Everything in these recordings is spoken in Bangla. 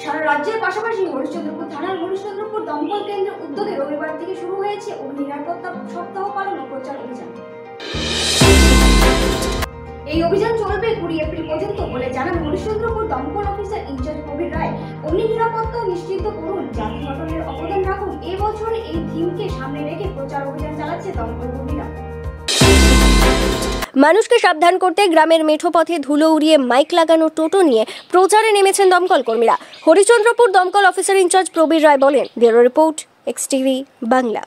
সারা রাজ্যের পাশাপাশি হরিশ্চন্দ্রপুর থানার হরিশ্চন্দ্রপুর দমকল কেন্দ্রের উদ্যোগে রবিবার থেকে শুরু হয়েছে অগ্নি নিরাপত্তা সপ্তাহ পালন ও প্রচার অভিযান। এই অভিযান চলবে 20 এপ্রিল পর্যন্ত বলে জানান হরিশ্চন্দ্রপুর দমকল অফিসার ইনচার্জ প্রবীর রায়। অগ্নি নিরাপত্তা নিশ্চিত করুন, জাতি গঠনের অবদান রাখুন। এবছর এই থিমকে সামনে রেখে প্রচার অভিযান চালাচ্ছে দমকল কর্মীরা। মানুষকে সাবধান করতে গ্রামের মেঠো পথে ধুলো উড়িয়ে মাইক লাগানো টোটো নিয়ে প্রচারে নেমেছেন দমকল কর্মীরা। হরিশ্চন্দ্রপুর দমকল অফিসার ইনচার্জ প্রবীর রায় বলেন, ব্যুরো রিপোর্ট, এক্সটিভি বাংলা।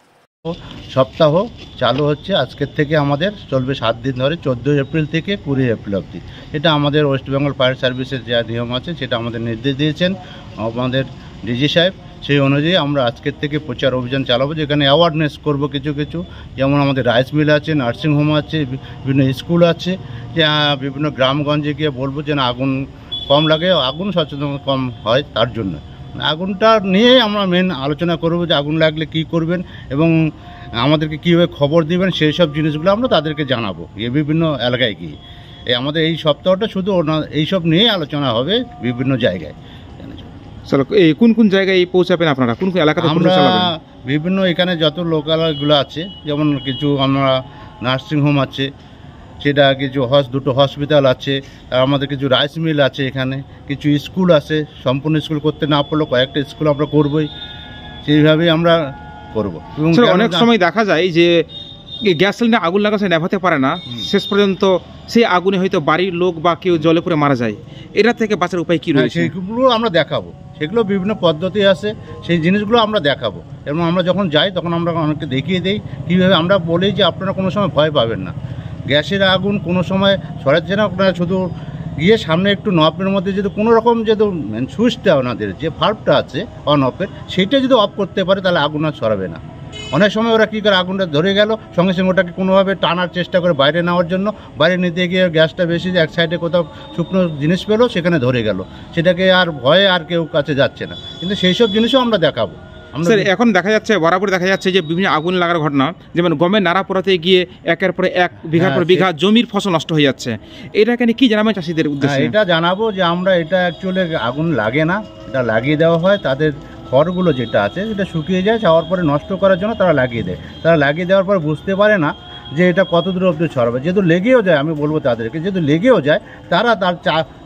সপ্তাহ চালু হচ্ছে আজকের থেকে, আমাদের চলবে 7 দিন ধরে, 14 এপ্রিল থেকে 20 এপ্রিল অবধি। এটা আমাদের ওয়েস্ট বেঙ্গল ফায়ার সার্ভিসের যা নিয়ম আছে সেটা আমাদের নির্দেশ দিয়েছেন আমাদের ডিজি সাহেব। সেই অনুযায়ী আমরা আজকের থেকে প্রচার অভিযান চালাবো, যেখানে অ্যাওয়ারনেস করব কিছু যেমন আমাদের রাইস মিল আছে, নার্সিংহোম আছে, বিভিন্ন স্কুল আছে, বিভিন্ন গ্রামগঞ্জে গিয়ে বলবো যেন আগুন কম লাগে, আগুন সচেতন কম হয় তার জন্য। আগুনটা নিয়েই আমরা মেন আলোচনা করব যে আগুন লাগলে কি করবেন এবং আমাদেরকে কীভাবে খবর দিবেন, সেই সব জিনিসগুলো আমরা তাদেরকে জানাবো বিভিন্ন এলাকায় গিয়ে। আমাদের এই সপ্তাহটা শুধু এইসব নিয়েই আলোচনা হবে বিভিন্ন জায়গায়। কোন কোন জায়গায় পৌঁছাবেন আপনারা, কোন কোন এলাকাতে? আমরা বিভিন্ন এখানে যত লোকালগুলো আছে, যেমন কিছু আমরা নার্সিংহোম আছে, সেটা কিছু দুটো হসপিটাল আছে, আর আমাদের কিছু রাইস মিল আছে, এখানে কিছু স্কুল আছে। সম্পূর্ণ স্কুল করতে না পারলেও কয়েকটা স্কুল আমরা করবই, সেইভাবেই আমরা করব। এবং অনেক সময় দেখা যায় যে গ্যাস সিলিন্ডার আগুন লাগাছে নেভাতে পারে না, শেষ পর্যন্ত সেই আগুনে হয়তো বাড়ির লোক বা কেউ জলে পড়ে মারা যায়। এটা থেকে বাঁচার উপায় কী রয়েছে? সেইগুলো আমরা দেখাবো, সেগুলো বিভিন্ন পদ্ধতি আছে, সেই জিনিসগুলো আমরা দেখাবো। এবং আমরা যখন যাই তখন আমরা অনেককে দেখিয়ে দিই কীভাবে। আমরা বলি যে আপনারা কোনো সময় ভয় পাবেন না, গ্যাসের আগুন কোনো সময় ছড়াচ্ছে না। আপনারা শুধু গিয়ে সামনে একটু নপের মধ্যে যদি কোনো রকম যদি সুইচটা ওনাদের যে ভাল্বটা আছে অন অফের, সেইটা যদি অফ করতে পারে তাহলে আগুন আর ছড়াবে না। অনেক সময় ওরা কী করে, আগুনটা ধরে গেল সঙ্গে সঙ্গে ওটাকে কোনোভাবে টানার চেষ্টা করে বাইরে নেওয়ার জন্য, বাইরে নিতে গিয়ে গ্যাসটা বেশি এক সাইডে কোথাও শুকনো জিনিস পেলো, সেখানে ধরে গেল, সেটাকে আর ভয়ে আর কেউ কাছে যাচ্ছে না। কিন্তু সেই সব জিনিসও আমরা দেখাবো। স্যার, এখন দেখা যাচ্ছে বরাবর দেখা যাচ্ছে যে বিভিন্ন আগুন লাগার ঘটনা, যেমন গমের নাড়া পোড়াতে গিয়ে একের পরে এক, বিঘার পর বিঘা জমির ফসল নষ্ট হয়ে যাচ্ছে। এটা কেন কি জানাবেন চাষিদের উদ্দেশ্যে? এটা জানাবো যে আমরা এটা অ্যাকচুয়ালি আগুন লাগে না, এটা লাগিয়ে দেওয়া হয়। তাদের খড়গুলো যেটা আছে সেটা শুকিয়ে যায়, যাওয়ার পরে নষ্ট করার জন্য তারা লাগিয়ে দেয়। তারা লাগিয়ে দেওয়ার পর বুঝতে পারে না যে এটা কত দূর অবধি ছড়াবে। যেহেতু লেগেও যায়, আমি বলবো তাদেরকে, যেহেতু লেগেও যায়, তারা তার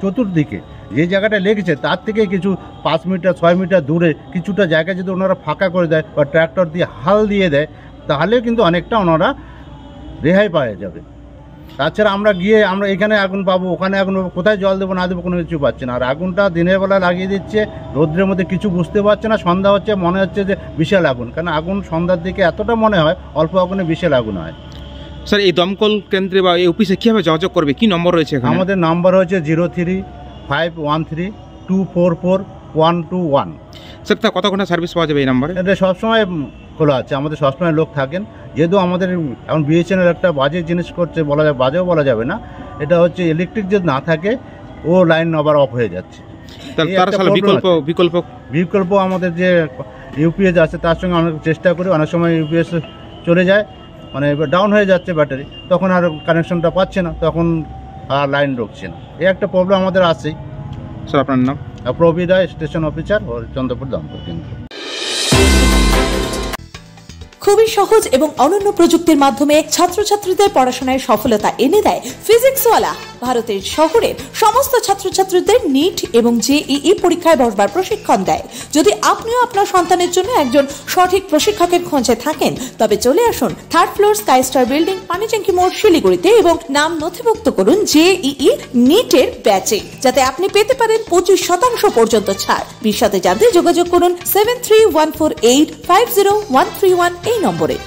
চতুর্দিকে যে জায়গাটা লেগেছে তার থেকে কিছু 5 মিটার 6 মিটার দূরে কিছুটা জায়গা যদি ওনারা ফাঁকা করে দেয় বা ট্র্যাক্টর দিয়ে হাল দিয়ে দেয়, তাহলে কিন্তু অনেকটা ওনারা রেহাই পাওয়া যাবে। তাছাড়া আমরা গিয়ে আমরা এখানে আগুন পাবো, ওখানে আগুন পাবো, কোথায় জল দেবো না দেবো কোনো কিছু পাচ্ছে না। আর আগুনটা দিনের বেলা লাগিয়ে দিচ্ছে, রৌদ্রের মধ্যে কিছু বুঝতে পারছে না, সন্ধ্যা হচ্ছে মনে হচ্ছে যে বিশাল আগুন। কারণ আগুন সন্ধ্যার দিকে এতটা মনে হয় অল্প আগুনে বিশাল আগুন হয়। স্যার, এই দমকল কেন্দ্রে বা এই অফিসে কীভাবে যোগাযোগ করবে, কি নম্বর রয়েছে? আমাদের নাম্বার হচ্ছে 03-513-244-121। স্যার, তা কত ঘন্টা সার্ভিস পাওয়া যাবে এই নাম্বারে? এটা সবসময় খোলা আছে, আমাদের সবসময় লোক থাকেন। যেহেতু আমাদের এখন বিএসএনএল একটা বাজে জিনিস করছে, বলা যায় বাজেও বলা যাবে না, এটা হচ্ছে ইলেকট্রিক যদি না থাকে ও লাইন আবার অফ হয়ে যাচ্ছে। বিকল্প আমাদের যে ইউপিএস আছে তার সঙ্গে আমরা চেষ্টা করি, অনেক সময় ইউপিএস চলে যায়, মানে ডাউন হয়ে যাচ্ছে ব্যাটারি, তখন আর কানেকশনটা পাচ্ছে না, তখন আর লাইন ঢুকছে না। এই একটা প্রবলেম আমাদের আছেই। স্যার, আপনার নাম? প্রবীর রায়, স্টেশন অফিসার, হরিশ্চন্দ্রপুর দমকল কেন্দ্র। খুবই সহজ এবং অনন্য প্রযুক্তির মাধ্যমে ছাত্রছাত্রীদের পড়াশোনায় সফলতা এনে দেয় ফিজিক্সওয়ালা। ভারতের শহরের সমস্ত ছাত্রছাত্রীদের নিট এবং জেইই পরীক্ষায় বসবার প্রশিক্ষণ দেয়। যদি আপনিও আপনার সন্তানের জন্য একজন সঠিক প্রশিক্ষকের খোঁজে থাকেন, তবে চলে আসুন 3rd floor sky star building, Panitanki মোড়, শিলিগুড়িতে, এবং নাম নথিভুক্ত করুন জেইই নিটের ব্যাচে, যাতে আপনি পেতে পারেন 25% পর্যন্ত ছাড়। বিশদে জানতে যোগাযোগ করুন 7314850131 এই নম্বরে।